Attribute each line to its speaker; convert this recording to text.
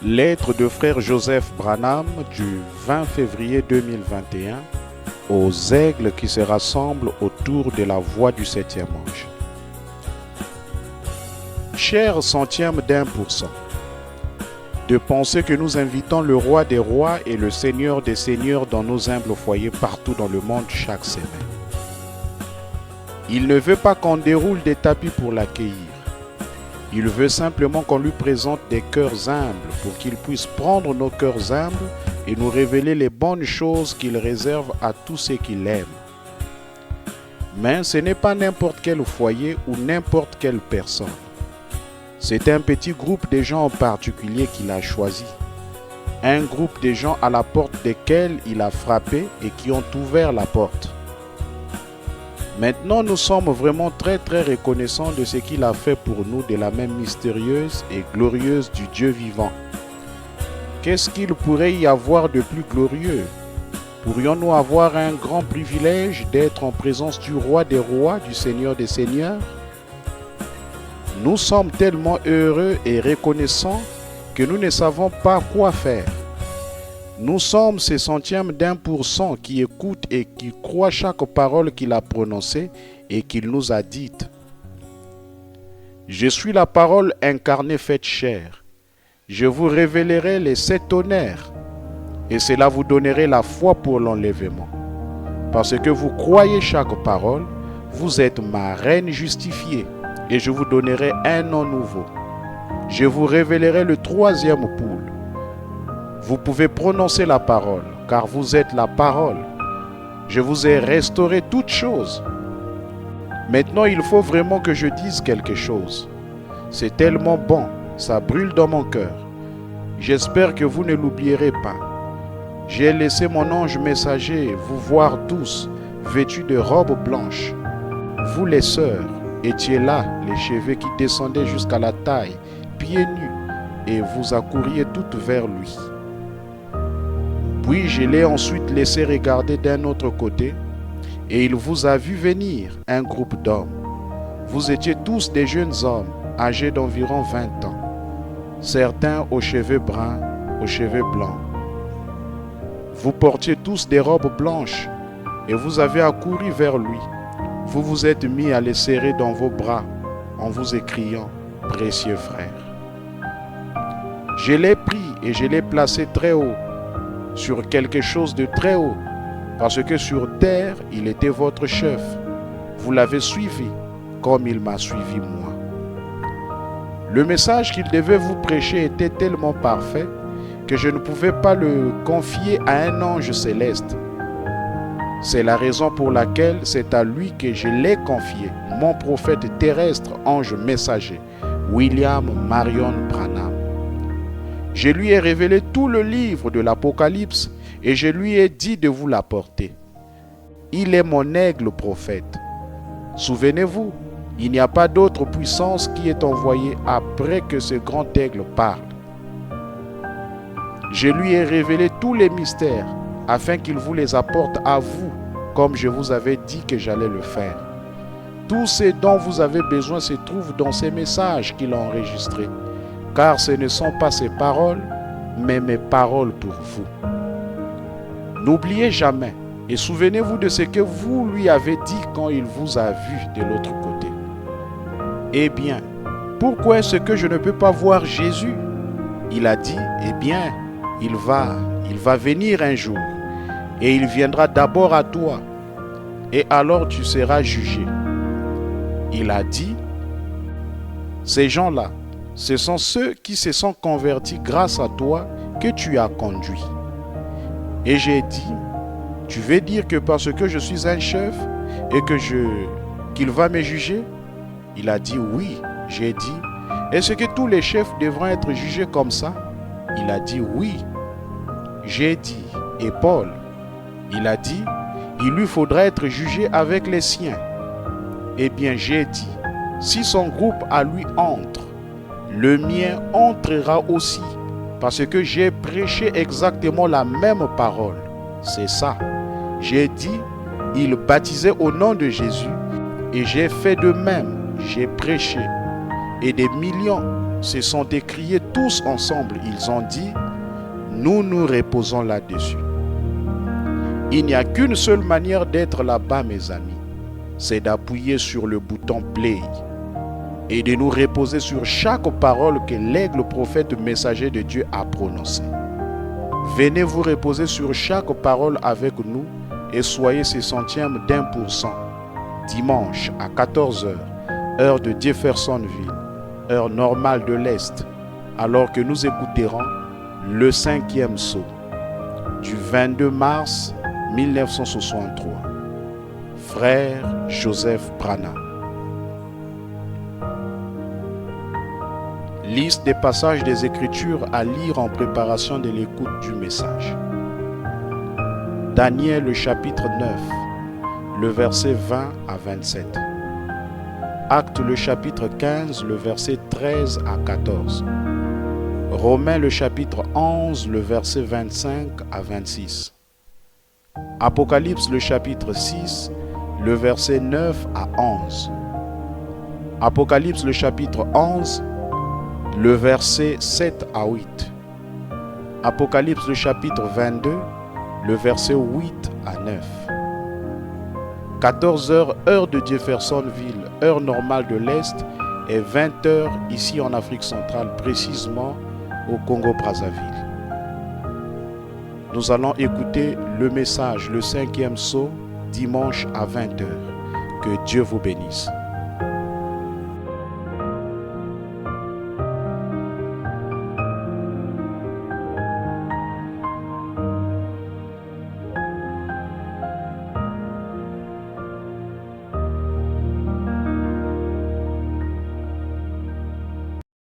Speaker 1: Lettre de frère Joseph Branham du 20 février 2021 aux aigles qui se rassemblent autour de la voie du 7e ange. Cher centième d'1%, de penser que nous invitons le roi des rois et le seigneur des seigneurs dans nos humbles foyers partout dans le monde chaque semaine. Il ne veut pas qu'on déroule des tapis pour l'accueillir. Il veut simplement qu'on lui présente des cœurs humbles pour qu'il puisse prendre nos cœurs humbles et nous révéler les bonnes choses qu'il réserve à tous ceux qui l'aiment. Mais ce n'est pas n'importe quel foyer ou n'importe quelle personne. C'est un petit groupe de gens en particulier qu'il a choisi. Un groupe de gens à la porte desquels il a frappé et qui ont ouvert la porte. Maintenant, nous sommes vraiment très reconnaissants de ce qu'il a fait pour nous de la main mystérieuse et glorieuse du Dieu vivant. Qu'est-ce qu'il pourrait y avoir de plus glorieux? Pourrions-nous avoir un grand privilège d'être en présence du roi des rois, du Seigneur des seigneurs? Nous sommes tellement heureux et reconnaissants que nous ne savons pas quoi faire. Nous sommes ces centièmes d'1% qui écoutent et qui croient chaque parole qu'il a prononcée et qu'il nous a dite. Je suis la parole incarnée faite chair. Je vous révélerai les 7 tonnerres et cela vous donnerait la foi pour l'enlèvement. Parce que vous croyez chaque parole, vous êtes ma reine justifiée et je vous donnerai un nom nouveau. Je vous révélerai le 3e poule. Vous pouvez prononcer la parole, car vous êtes la parole. Je vous ai restauré toutes choses. Maintenant, il faut vraiment que je dise quelque chose. C'est tellement bon, ça brûle dans mon cœur. J'espère que vous ne l'oublierez pas. J'ai laissé mon ange messager vous voir tous, vêtus de robes blanches. Vous les sœurs, étiez là, les cheveux qui descendaient jusqu'à la taille, pieds nus, et vous accouriez toutes vers lui. Puis je l'ai ensuite laissé regarder d'un autre côté, et il vous a vu venir, un groupe d'hommes. Vous étiez tous des jeunes hommes, âgés d'environ 20 ans, certains aux cheveux bruns, aux cheveux blancs. Vous portiez tous des robes blanches, et vous avez accouru vers lui. Vous vous êtes mis à les serrer dans vos bras, en vous écriant, « Précieux frère ». Je l'ai pris et je l'ai placé très haut, sur quelque chose de très haut, parce que sur terre, il était votre chef. Vous l'avez suivi, comme il m'a suivi moi. Le message qu'il devait vous prêcher était tellement parfait que je ne pouvais pas le confier à un ange céleste. C'est la raison pour laquelle c'est à lui que je l'ai confié, mon prophète terrestre, ange messager, William Marion Branham. Je lui ai révélé tout le livre de l'Apocalypse et je lui ai dit de vous l'apporter. Il est mon aigle prophète. Souvenez-vous, il n'y a pas d'autre puissance qui est envoyée après que ce grand aigle parle. Je lui ai révélé tous les mystères afin qu'il vous les apporte à vous, comme je vous avais dit que j'allais le faire. Tout ce dont vous avez besoin se trouve dans ces messages qu'il a enregistrés. Car ce ne sont pas ses paroles, mais mes paroles pour vous. N'oubliez jamais et souvenez-vous de ce que vous lui avez dit quand il vous a vu de l'autre côté. Eh bien, pourquoi est-ce que je ne peux pas voir Jésus? Il a dit, eh bien, il va venir un jour et il viendra d'abord à toi et alors tu seras jugé. Il a dit, ces gens-là, ce sont ceux qui se sont convertis grâce à toi que tu as conduit. Et j'ai dit, tu veux dire que parce que je suis un chef et qu'il va me juger? Il a dit oui. J'ai dit, est-ce que tous les chefs devront être jugés comme ça? Il a dit oui. J'ai dit, et Paul? Il a dit, il lui faudra être jugé avec les siens. Eh bien j'ai dit, si son groupe à lui entre, le mien entrera aussi, parce que j'ai prêché exactement la même parole. C'est ça. J'ai dit, il baptisait au nom de Jésus, et j'ai fait de même. J'ai prêché, et des millions se sont écriés tous ensemble. Ils ont dit, nous nous reposons là-dessus. Il n'y a qu'une seule manière d'être là-bas, mes amis. C'est d'appuyer sur le bouton play et de nous reposer sur chaque parole que l'aigle prophète messager de Dieu a prononcée. Venez vous reposer sur chaque parole avec nous et soyez ces centièmes d'1%. Dimanche à 14 h, heure de Jeffersonville, heure normale de l'Est, alors que nous écouterons le 5e saut du 22 mars 1963. Frère Joseph Branham. Liste des passages des Écritures à lire en préparation de l'écoute du message. Daniel, le chapitre 9, le verset 20 à 27. Actes, le chapitre 15, le verset 13 à 14. Romains, le chapitre 11, le verset 25 à 26. Apocalypse, le chapitre 6, le verset 9 à 11. Apocalypse, le chapitre 11, le verset 7 à 8. Apocalypse, le chapitre 22, le verset 8 à 9. 14 h, heure de Jeffersonville, heure normale de l'Est, et 20 h ici en Afrique centrale, précisément au Congo-Brazzaville. Nous allons écouter le message, le 5e saut, dimanche à 20 h. Que Dieu vous bénisse.